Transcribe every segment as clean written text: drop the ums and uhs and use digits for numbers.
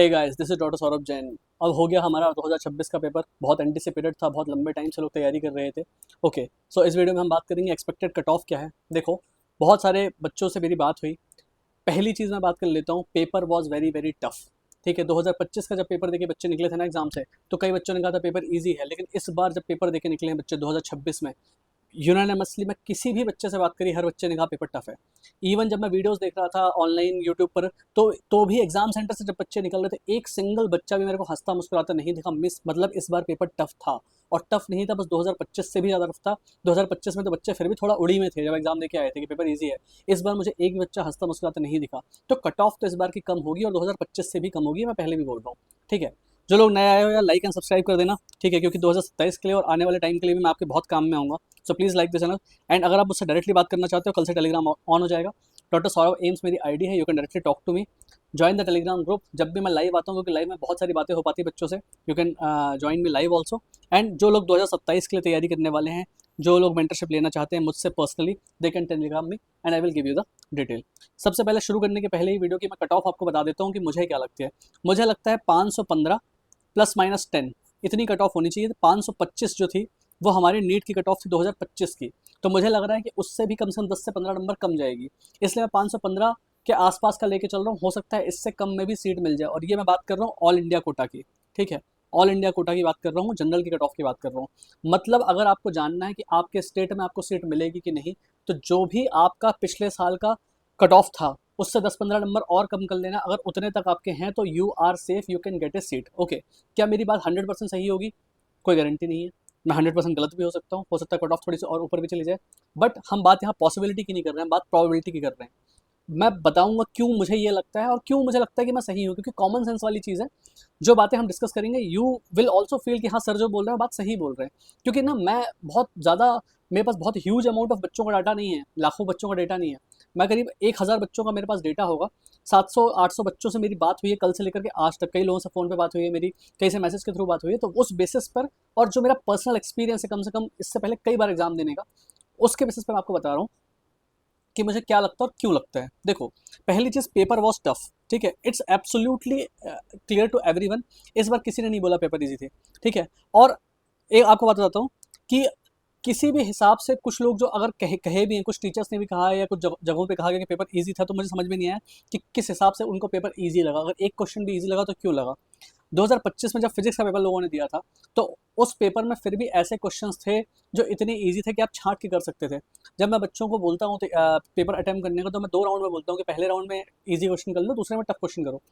Hey guys, this is doctor Saurabh Jain. अब हो गया हमारा 2026 का पेपर। बहुत एंटिसिपेटेड था, बहुत लंबे टाइम से लोग तैयारी कर रहे थे। ओके, सो इस वीडियो में हम बात करेंगे एक्सपेक्टेड कट ऑफ क्या है। देखो, बहुत सारे बच्चों से मेरी बात हुई। पहली चीज़ मैं बात कर लेता हूँ, paper was very very tough. ठीक है, 2025 का जब पेपर देके बच्चे निकले थे ना एग्जाम से, तो कई बच्चों ने कहा था पेपर ईजी है, लेकिन इस बार जब पेपर देके निकले हैं बच्चे 2026 में, यूनानिमसली मैं किसी भी बच्चे से बात करी, हर बच्चे ने कहा पेपर टफ है। इवन जब मैं वीडियोस देख रहा था ऑनलाइन यूट्यूब पर, तो भी एग्जाम सेंटर से जब बच्चे निकल रहे थे, एक सिंगल बच्चा भी मेरे को हंसता मुस्कुराता नहीं दिखा। मिस मतलब इस बार पेपर टफ था, और टफ नहीं था बस, 2025 से भी ज़्यादा टफ था। 2025 में तो बच्चे फिर भी थोड़ा उड़ी में थे जब एग्जाम देके आए थे कि पेपर ईजी है। इस बार मुझे एक भी बच्चा हंसता मुस्कुराता नहीं दिखा। तो कट ऑफ तो इस बार की कम होगी, और 2025 से भी कम होगी, मैं पहले भी बोल रहा हूँ। ठीक है, जो लोग नए आए हो यार, लाइक एंड सब्सक्राइब कर देना। ठीक है, क्योंकि 2027 के लिए और आने वाले टाइम के लिए भी मैं आपके बहुत काम में आऊँगा। So please like the channel. And अगर आप मुझसे डायरेक्टली बात करना चाहते हो, कल से टेलीग्राम ऑन हो जाएगा। डॉक्टर सौरभ एम्स मेरी आईडी है, you can directly talk to me. Join the Telegram group. जब भी मैं लाइव आता हूँ, क्योंकि लाइव में बहुत सारी बातें हो पाती है बच्चों से, you can join me live also. And जो लोग 2027 के लिए तैयारी करने वाले हैं, जो लोग मेंटरशिप लेना चाहते हैं मुझसे personally, they can Telegram me and I will give you the detail. सबसे पहले शुरू करने के पहले ही वीडियो की मैं कट ऑफ आपको बता देता हूँ कि मुझे क्या लगती है। मुझे लगता है 515 +- 10 इतनी कट ऑफ होनी चाहिए। 525 जो थी वो हमारी नीट की कट ऑफ थी 2025 की। तो मुझे लग रहा है कि उससे भी कम से कम 10 से 15 नंबर कम जाएगी, इसलिए मैं 515 के आसपास का लेके चल रहा हूँ। हो सकता है इससे कम में भी सीट मिल जाए, और ये मैं बात कर रहा हूँ ऑल इंडिया कोटा की। ठीक है, ऑल इंडिया कोटा की बात कर रहा हूँ, जनरल की कट ऑफ की बात कर रहा हूँ। मतलब अगर आपको जानना है कि आपके स्टेट में आपको सीट मिलेगी कि नहीं, तो जो भी आपका पिछले साल का कट ऑफ था उससे 10-15 नंबर और कम कर लेना। अगर उतने तक आपके हैं तो you are safe, you can get a seat. Okay, क्या मेरी बात 100% सही होगी? कोई गारंटी नहीं है। मैं 100% गलत भी हो सकता है कट ऑफ थोड़ी सी और ऊपर भी चली जाए। बट हम बात यहाँ पॉसिबिलिटी की नहीं कर रहे हैं, बात प्रोबेबिलिटी की कर रहे हैं। मैं बताऊंगा क्यों मुझे ये लगता है, और क्यों मुझे लगता है कि मैं सही हूँ, क्योंकि कॉमन सेंस वाली चीज़ है। जो बातें हम डिस्कस करेंगे, यू विल ऑल्सो फील कि हाँ सर जो बोल रहे हैं बात सही बोल रहे हैं। क्योंकि ना मैं बहुत ज़्यादा, मेरे पास बहुत ह्यूज अमाउंट ऑफ बच्चों का डाटा नहीं है, लाखों बच्चों का डेटा नहीं है। मैं करीब 1000 बच्चों का मेरे पास डेटा होगा। 700-800 बच्चों से मेरी बात हुई है कल से लेकर के आज तक। कई लोगों से फ़ोन पे बात हुई है मेरी, कई से मैसेज के थ्रू बात हुई है। तो उस बेसिस पर, और जो मेरा पर्सनल एक्सपीरियंस है कम से कम इससे पहले कई बार एग्जाम देने का, उसके बेसिस पर मैं आपको बता रहा हूँ कि मुझे क्या लगता है और क्यों लगता है। देखो, पहली चीज़, पेपर वॉज टफ। ठीक है, it's absolutely clear to everyone. इस बार किसी ने नहीं बोला पेपर इजी थे। ठीक है, और एक आपको बात बताता हूँ कि किसी भी हिसाब से कुछ लोग जो अगर कहे भी हैं, कुछ टीचर्स ने भी कहा है या कुछ जगहों पे कहा गया कि पेपर इजी था, तो मुझे समझ में नहीं आया कि किस हिसाब से उनको पेपर इजी लगा। अगर एक क्वेश्चन भी इजी लगा तो क्यों लगा? 2025 में जब फिजिक्स का पेपर लोगों ने दिया था, तो उस पेपर में फिर भी ऐसे क्वेश्चंस थे जो इतने इजी थे कि आप छांट के कर सकते थे। जब मैं बच्चों को बोलता हूँ पेपर अटेम्प्ट करने का, तो मैं 2 राउंड में बोलता हूँ कि पहले राउंड में इजी क्वेश्चन कर लो, दूसरे में टफ क्वेश्चन करो।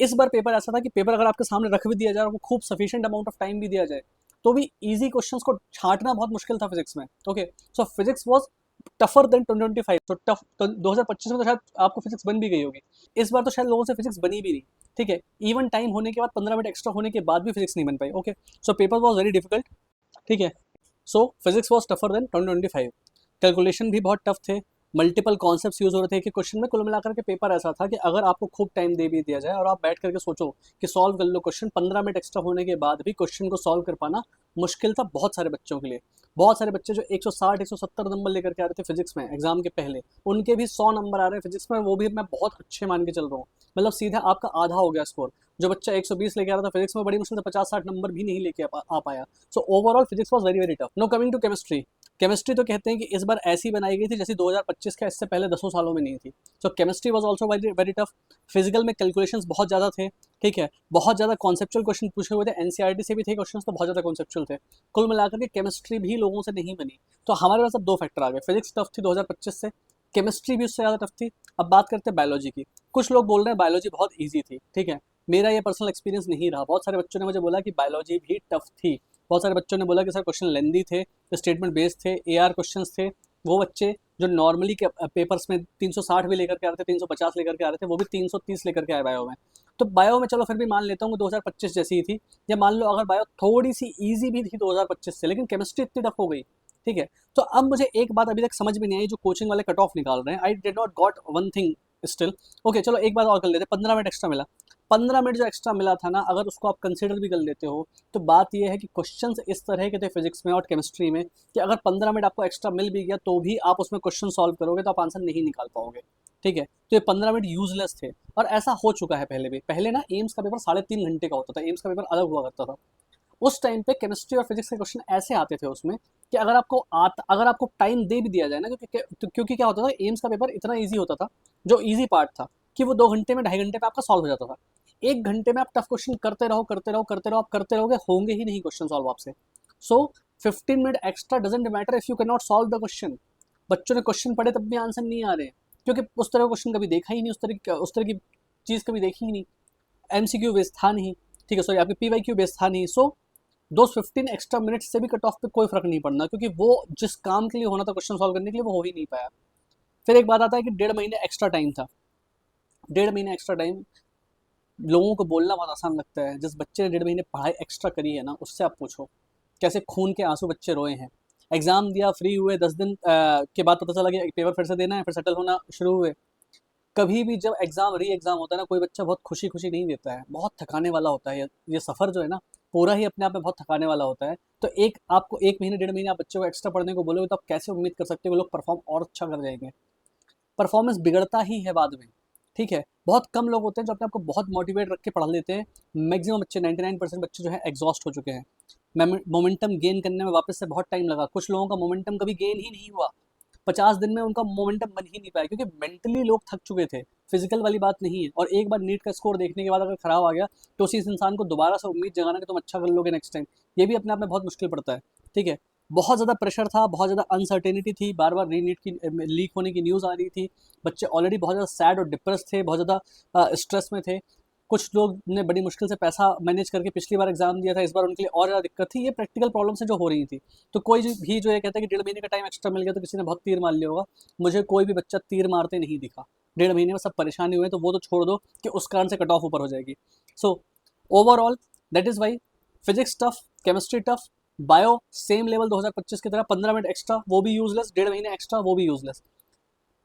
इस बार पेपर ऐसा था कि पेपर अगर आपके सामने रख भी दिया जाए और वो खूब सफिशिएंट अमाउंट ऑफ टाइम भी दिया जाए, तो भी इजी क्वेश्चंस को छांटना बहुत मुश्किल था फिजिक्स में। Okay, so physics was tougher than 2025। तो टफ तो 2025 में तो शायद आपको फिजिक्स बन भी गई होगी। इस बार तो शायद लोगों से फिजिक्स बनी भी नहीं। ठीक है, इवन टाइम होने के बाद 15 मिनट एक्स्ट्रा होने के बाद भी फिजिक्स नहीं बन पाई। Okay, so paper was very difficult. ठीक है, so physics was tougher than 2025। Calculation भी बहुत टफ थे, मल्टीपल कॉन्सेप्ट्स यूज हो रहे थे कि क्वेश्चन में। कुल मिलाकर के पेपर ऐसा था कि अगर आपको खूब टाइम दे भी दिया जाए और आप बैठ करके सोचो कि सॉल्व कर लो क्वेश्चन, 15 मिनट एक्स्ट्रा होने के बाद भी क्वेश्चन को सॉल्व कर पाना मुश्किल था बहुत सारे बच्चों के लिए। बहुत सारे बच्चे जो 160 170 नंबर लेकर के आ रहे थे फिजिक्स में एग्जाम के पहले, उनके भी 100 नंबर आ रहे हैं फिजिक्स में, वो भी मैं बहुत अच्छे मान के चल रहा हूँ। मतलब सीधा आपका आधा हो गया स्कोर। जो बच्चा 120 लेके आ रहा था फिजिक्स में, बड़ी मुश्किल से 50-60 नंबर भी नहीं लेके आ पाया। So overall physics was very very tough. No coming to chemistry. Chemistry तो कहते हैं कि इस बार ऐसी बनाई गई थी जैसी 2025 का इससे पहले 10 सालों में नहीं थी। So chemistry was also very very tough. Physical में कैलकुलेशंस बहुत ज़्यादा थे। ठीक है, बहुत ज़्यादा कॉन्सेप्चुअल क्वेश्चन पूछे हुए थे, एनसीईआरटी से भी थे क्वेश्चन, तो बहुत ज़्यादा कॉन्सेप्चुअल थे। कुल मिलाकर के केमिस्ट्री भी लोगों से नहीं बनी। तो हमारे पास अब 2 फैक्टर आ गए, फिजिक्स टफ थी 2025 से, केमिस्ट्री भी उससे ज़्यादा टफ थी। अब बात करते हैं बायोलॉजी की। कुछ लोग बोल रहे हैं बायोलॉजी बहुत ईजी थी। ठीक है, मेरा ये पर्सनल एक्सपीरियंस नहीं रहा। बहुत सारे बच्चों ने मुझे बोला कि बायोलॉजी भी टफ थी। बहुत सारे बच्चों ने बोला कि सर क्वेश्चन लेंदी थे, स्टेटमेंट बेस्ड थे, एआर क्वेश्चंस थे। वो बच्चे जो नॉर्मली के पेपर्स में 360 भी लेकर के आ रहे थे, 350 लेकर के आ रहे थे, वो भी 330 लेकर के आए बायो में। तो बायो में चलो फिर भी मान लेता हूँ 2025 जैसी ही थी। या मान लो अगर बायो थोड़ी सी ईजी भी थी 2025 से, लेकिन केमिस्ट्री इतनी टफ हो गई। ठीक है, तो अब मुझे एक बात अभी तक समझ में नहीं आई, जो कोचिंग वाले कट ऑफ निकाल रहे हैं। I did not got one thing still. Okay, चलो एक बात और कर लेते हैं, 15 मिनट एक्स्ट्रा मिला। 15 मिनट जो एक्स्ट्रा मिला था ना, अगर उसको आप कंसिडर भी कर लेते हो तो बात यह है कि क्वेश्चंस इस तरह के थे फिजिक्स में और केमिस्ट्री में कि अगर 15 मिनट आपको एक्स्ट्रा मिल भी गया तो भी आप उसमें क्वेश्चन सॉल्व करोगे तो आप आंसर नहीं निकाल पाओगे। ठीक है, तो ये 15 मिनट यूजलेस थे। और ऐसा हो चुका है पहले भी। पहले ना एम्स का पेपर 3.5 घंटे का होता था, एम्स का पेपर अलग हुआ करता था। उस टाइम पे केमिस्ट्री और फिजिक्स के क्वेश्चन ऐसे आते थे उसमें कि अगर आपको टाइम दे भी दिया जाए ना, क्योंकि क्या होता था, एम्स का पेपर इतना ईजी होता था, जो ईजी पार्ट था कि वो 2 घंटे में 2.5 घंटे में आपका सॉल्व हो जाता था। 1 घंटे में आप टफ क्वेश्चन करते रहो करते रहो करते रहो, आप करते रहोगे, होंगे ही नहीं क्वेश्चन सॉल्व आपसे। सो 15 minute extra doesn't matter if you can not solve the question. बच्चों ने क्वेश्चन पढ़े तब भी आंसर नहीं आ रहे हैं, क्योंकि उस तरह का क्वेश्चन कभी देखा ही नहीं, उस तरह की चीज़ कभी देखी ही नहीं, MCQ बेस्ड था नहीं। ठीक है, सॉरी, आपके PYQ बेस्ड था नहीं। सो दो 15 एक्स्ट्रा मिनट से भी कट ऑफ पे कोई फर्क नहीं पड़ना, क्योंकि वो जिस काम के लिए होना था क्वेश्चन सॉल्व करने के लिए, वो हो ही नहीं पाया। फिर एक बात आता है कि 1.5 महीने एक्स्ट्रा टाइम था। 1.5 महीने एक्स्ट्रा टाइम लोगों को बोलना बहुत आसान लगता है। जिस बच्चे ने 1.5 महीने पढ़ाई एक्स्ट्रा करी है ना, उससे आप पूछो कैसे खून के आंसू बच्चे रोए हैं। एग्जाम दिया, फ्री हुए, 10 दिन के बाद पता चला कि पेपर फिर से देना है, फिर सेटल होना शुरू हुए। कभी भी जब री एग्जाम होता है ना, कोई बच्चा बहुत खुशी खुशी नहीं देता है, बहुत थकाने वाला होता है। ये सफ़र जो है ना, पूरा ही अपने आप में बहुत थकाने वाला होता है। तो आपको 1 महीने 1.5 महीने आप बच्चे को एक्स्ट्रा पढ़ने को बोलोगे तो आप कैसे उम्मीद कर सकते हो लोग परफॉर्म और अच्छा कर जाएंगे। परफॉर्मेंस बिगड़ता ही है बाद में। ठीक है, बहुत कम लोग होते हैं जो अपने आप को बहुत मोटिवेट रख के पढ़ लेते हैं। मैक्सिमम बच्चे 99% बच्चे जो है एग्जॉस्ट हो चुके हैं। मोमेंटम गेन करने में वापस से बहुत टाइम लगा। कुछ लोगों का मोमेंटम कभी गेन ही नहीं हुआ, 50 दिन में उनका मोमेंटम बन ही नहीं पाया, क्योंकि मेंटली लोग थक चुके थे। फिजिकल वाली बात नहीं है। और एक बार नीट का स्कोर देखने के बाद अगर खराब आ गया तो उसी इंसान को दोबारा से उम्मीद जगाना कि तुम अच्छा कर लोगे नेक्स्ट टाइम, ये भी अपने आप में बहुत मुश्किल पड़ता है। ठीक है, बहुत ज़्यादा प्रेशर था, बहुत ज़्यादा अनसर्टेनिटी थी, बार बार री नीट की लीक होने की न्यूज़ आ रही थी। बच्चे ऑलरेडी बहुत ज़्यादा सैड और डिप्रेस थे, बहुत ज़्यादा स्ट्रेस में थे। कुछ लोग ने बड़ी मुश्किल से पैसा मैनेज करके पिछली बार एग्जाम दिया था, इस बार उनके लिए और ज़्यादा दिक्कत थी। ये प्रैक्टिकल प्रॉब्लम से जो हो रही थी। तो कोई भी जो ये कहता है कि 1.5 महीने का टाइम एक्स्ट्रा मिल गया तो किसी ने बहुत तीर मार लिया होगा, मुझे कोई भी बच्चा तीर मारते नहीं दिखा। 1.5 महीने में सब परेशानी हुए, तो वो तो छोड़ दो कि उस कारण से कट ऑफ ऊपर हो जाएगी। So overall that is why physics tough, chemistry tough, bio same level 2025 की तरह, 15 मिनट एक्स्ट्रा वो भी यूजलेस, 1.5 महीने एक्स्ट्रा वो भी यूजलेस।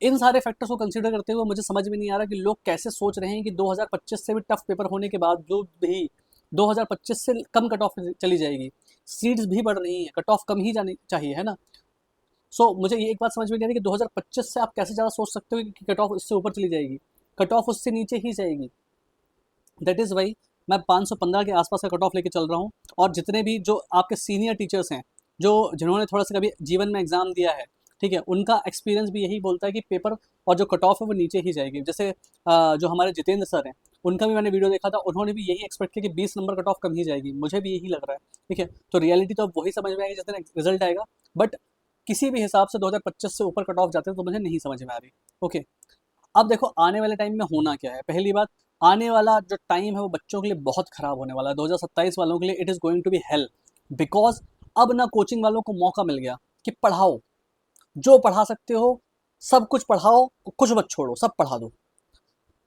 इन सारे फैक्टर्स को कंसीडर करते हुए मुझे समझ में नहीं आ रहा कि लोग कैसे सोच रहे हैं कि 2025 से भी टफ पेपर होने के बावजूद भी 2025 से कम कट ऑफ चली जाएगी। सीट्स भी बढ़ रही हैं, कट ऑफ कम ही जानी चाहिए, है ना। मुझे ये एक बात समझ में नहीं आ रही कि 2025 से आप कैसे ज़्यादा सोच सकते हो कि कट ऑफ इससे ऊपर चली जाएगी। कट ऑफ उससे नीचे ही जाएगी। दैट इज़ वाई मैं 515 के आसपास का कट ऑफ लेके चल रहा हूँ। और जितने भी जो आपके सीनियर टीचर्स हैं, जिन्होंने थोड़ा सा कभी जीवन में एग्जाम दिया है, ठीक है, उनका एक्सपीरियंस भी यही बोलता है कि पेपर और जो कट ऑफ है वो नीचे ही जाएगी। जैसे जो हमारे जितेंद्र सर हैं, उनका भी मैंने वीडियो देखा था, उन्होंने भी यही एक्सपेक्ट किया कि 20 नंबर कट ऑफ कम ही जाएगी। मुझे भी यही लग रहा है। ठीक है, तो रियलिटी तो अब वही समझ में आएगी जिस दिन रिजल्ट आएगा। बट किसी भी हिसाब से 2025 से ऊपर कट ऑफ जाते हैं तो मुझे नहीं समझ में आ रही। ओके, अब देखो आने वाले टाइम में होना क्या है। पहली बात, आने वाला जो टाइम है वो बच्चों के लिए बहुत खराब होने वाला है। 2027 वालों के लिए it is going to be hell, because अब ना कोचिंग वालों को मौका मिल गया कि पढ़ाओ, जो पढ़ा सकते हो सब कुछ पढ़ाओ, कुछ मत छोड़ो, सब पढ़ा दो,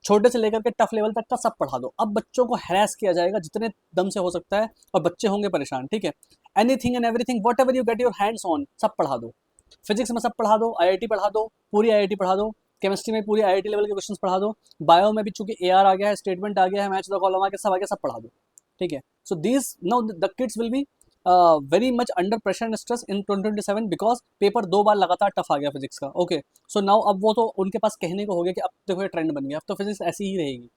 छोटे से लेकर के टफ लेवल तक का सब पढ़ा दो। अब बच्चों को हैरेस किया जाएगा जितने दम से हो सकता है, और बच्चे होंगे परेशान। ठीक है, anything and everything what ever you get your hands on, सब पढ़ा दो। फिजिक्स में सब पढ़ा दो, IIT पढ़ा दो, पूरी IIT पढ़ा दो। केमिस्ट्री में पूरी IIT लेवल के क्वेश्चन पढ़ा दो। बायो में भी चूंकि AR आ गया है, स्टेटमेंट आ गया है, मैच द कॉलम आ गया, सब आ गया, सब पढ़ा दो। ठीक है, so this now the kids will be very much under pressure and stress in 2027, because paper 2 बार लगातार टफ आ गया फिजिक्स का। ओके, सो नाउ अब वो तो उनके पास कहने को हो गया कि अब देखो ये ट्रेंड बन गया, अब तो फिजिक्स ऐसी ही रहेगी।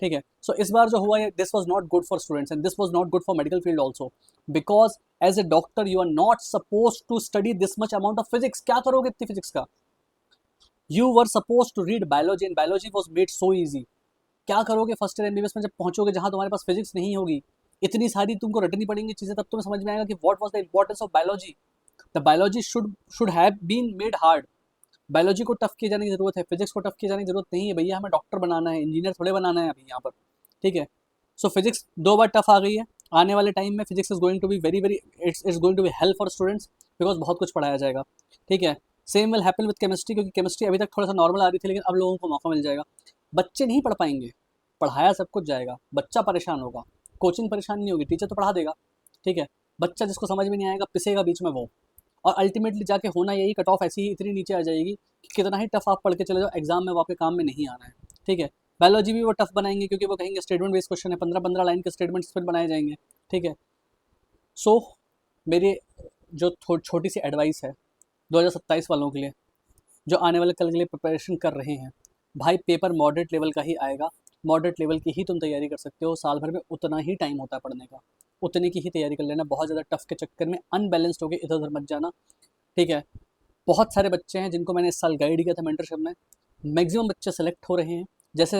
ठीक है, सो इस बार जो हुआ है, this was not good for students and this was not good for medical field also, because as a doctor you are not suppose to study this much amount of physics. क्या करोगे इतनी फिजिक्स का? You were suppose to read biology and biology was made so easy. क्या करोगे first year MBBS में जब पहुंचोगे, जहां तुम्हारे पास फिजिक्स नहीं होगी, इतनी सारी तुमको रटनी पड़ेंगी चीजें, तब तुम्हें समझ में आएगा कि what was the importance of biology. The biology should have been made hard. Biology को टफ किए जाने की जरूरत है, फिजिक्स को टफ किए जाने की जरूरत नहीं है भैया। हमें डॉक्टर बनाना है, इंजीनियर थोड़े बनाना है अभी यहाँ पर। ठीक है, सो फिजिक्स 2 बार टफ आ गई है। आने वाले टाइम में physics is going to be very very it's going to be help for students, because बहुत कुछ पढ़ाया जाएगा। ठीक है, same will happen with chemistry, क्योंकि केमिस्ट्री अभी तक थोड़ा सा नॉर्मल आ रही थी, लेकिन अब लोगों को मौका मिल जाएगा। बच्चे नहीं पढ़ पाएंगे, पढ़ाया सब कुछ जाएगा, बच्चा परेशान होगा। कोचिंग परेशान नहीं होगी, टीचर तो पढ़ा देगा। ठीक है, बच्चा जिसको समझ में नहीं आएगा पिसेगा बीच में वो। और अल्टीमेटली जाके होना यही, कट ऑफ ऐसी ही इतनी नीचे आ जाएगी कि कितना ही टफ आप पढ़ के चले जाओ, एग्जाम में वो आपके काम में नहीं आना है। ठीक है, बायोलॉजी भी वो टफ बनाएंगे क्योंकि वो कहेंगे स्टेटमेंट बेस्ड क्वेश्चन है, 15-15 लाइन के स्टेटमेंट्स फिर बनाए जाएंगे, ठीक है। सो मेरी जो छोटी सी एडवाइस है 2027 वालों के लिए, जो आने वाले कल के लिए प्रिपरेशन कर रहे हैं, भाई पेपर मॉडरेट लेवल का ही आएगा, मॉडरेट लेवल की ही तुम तैयारी कर सकते हो, साल भर में उतना ही टाइम होता है पढ़ने का, उतने की ही तैयारी कर लेना, बहुत ज़्यादा टफ के चक्कर में अनबैलेंस्ड होकर इधर उधर मत जाना, ठीक है। बहुत सारे बच्चे हैं जिनको मैंने इस साल गाइड किया था मेंटरशिप में, मैक्सिमम बच्चे सेलेक्ट हो रहे हैं, जैसे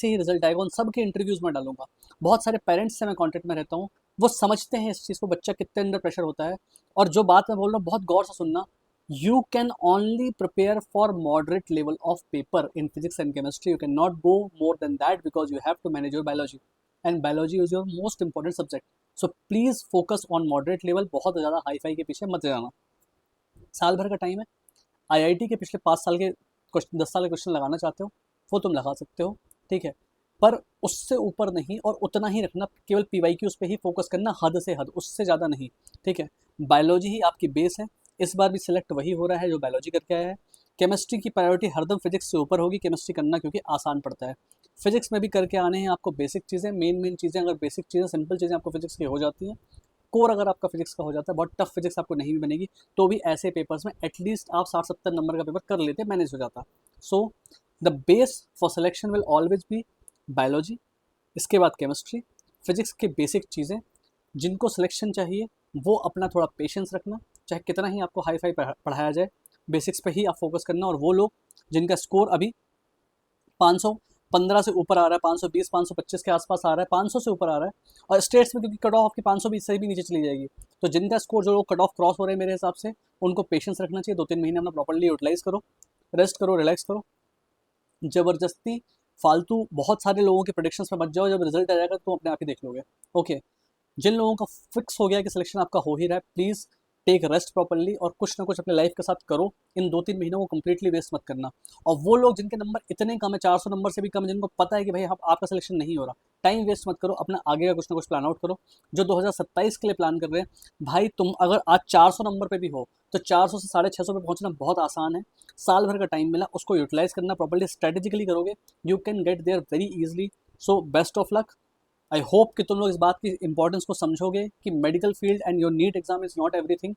ही रिजल्ट आएगा उन सब के इंटरव्यूज़ में डालूंगा। बहुत सारे पेरेंट्स से मैं कॉन्टेक्ट में रहता हूँ, वो समझते हैं इस चीज़ को, बच्चा कितने अंडर प्रेशर होता है। और जो बात मैं बोल रहा हूँ बहुत गौर से सुनना, you can only prepare for moderate level of paper in physics and chemistry. You cannot go more than that because you have to manage your biology, and biology is your most important subject. So please focus on moderate level. बहुत ज़्यादा hi fi के पीछे मत जाना। साल भर का time है, आईआईटी के पिछले 5 साल के क्वेश्चन, 10 साल के क्वेश्चन लगाना चाहते हो वो तुम लगा सकते हो, ठीक है, पर उससे ऊपर नहीं, और उतना ही रखना, केवल पीवाईक्यूज पे ही फोकस करना, हद से हद, उससे ज़्यादा नहीं, ठीक है। बायोलॉजी ही आपकी बेस है, इस बार भी सिलेक्ट वही हो रहा है जो बायोलॉजी करके आया है। केमिस्ट्री की प्रायोरिटी हरदम फिजिक्स से ऊपर होगी, केमिस्ट्री करना क्योंकि आसान पड़ता है। फिजिक्स में भी करके आने हैं आपको बेसिक चीज़ें, मेन चीज़ें, अगर बेसिक चीज़ें, सिंपल चीज़ें आपको फिजिक्स की हो जाती हैं, कोर अगर आपका फिजिक्स का हो जाता है, बहुत टफ फिजिक्स आपको नहीं भी बनेगी, तो भी ऐसे पेपर्स में एटलीस्ट आप 60-70 नंबर का पेपर कर लेते, मैनेज हो जाता। So the base for selection will always be biology, इसके बाद केमिस्ट्री, फिजिक्स की बेसिक चीज़ें। जिनको सिलेक्शन चाहिए वो अपना थोड़ा पेशेंस रखना, चाहे कितना ही आपको हाई फाई पढ़ाया जाए, बेसिक्स पे ही आप फोकस करना। और वो लोग जिनका स्कोर अभी 515 से ऊपर आ रहा है, 520 525 के आसपास आ रहा है, 500 से ऊपर आ रहा है, और स्टेट्स में क्योंकि कट ऑफ आपकी 520 से भी नीचे चली जाएगी, तो जिनका स्कोर, जो लोग कट ऑफ क्रॉस हो रहे हैं मेरे हिसाब से, उनको पेशेंस रखना चाहिए। 2-3 महीने अपना प्रॉपर्ली यूटिलाइज करो, रेस्ट करो, रिलैक्स करो। ज़बरदस्ती फालतू बहुत सारे लोगों के प्रोडिक्शंस में मत जाओ, जब रिजल्ट आ जाएगा तो अपने आप ही देख लोगे, ओके। जिन लोगों का फिक्स हो गया कि सिलेक्शन आपका हो ही रहा है, प्लीज़ टेक रेस्ट प्रॉपरली और कुछ ना कुछ अपने लाइफ के साथ करो। इन 2-3 महीनों को कंप्लीटली वेस्ट मत करना। और वो लोग जिनके नंबर इतने कम है, 400 नंबर से भी कम है, जिनको पता है कि भाई आपका सिलेक्शन नहीं हो रहा, टाइम वेस्ट मत करो, अपना आगे का कुछ ना कुछ प्लान आउट करो। जो 2027 के लिए प्लान कर रहे हैं, भाई तुम अगर आज 400 नंबर पे भी हो तो 400 से 650 पे पहुंचना बहुत आसान है। साल भर का टाइम मिला, उसको यूटिलाइज करना, प्रॉपर्ली स्ट्रेटेजिकली करोगे, you can get there very easily. So best of luck. I hope कि तुम लोग इस बात की इंपॉर्टेंस को समझोगे कि medical field and your NEET exam is not everything,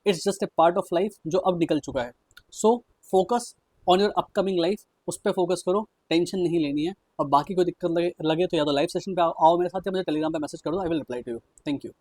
it's just a part of life जो अब निकल चुका है। So focus on your upcoming life, उस पर फोकस करो, टेंशन नहीं लेनी है। और बाकी कोई दिक्कत लगे तो या तो लाइव सेशन पे आओ मेरे साथ, या मुझे टेलीग्राम पे मैसेज कर दो, I will reply to you. Thank you.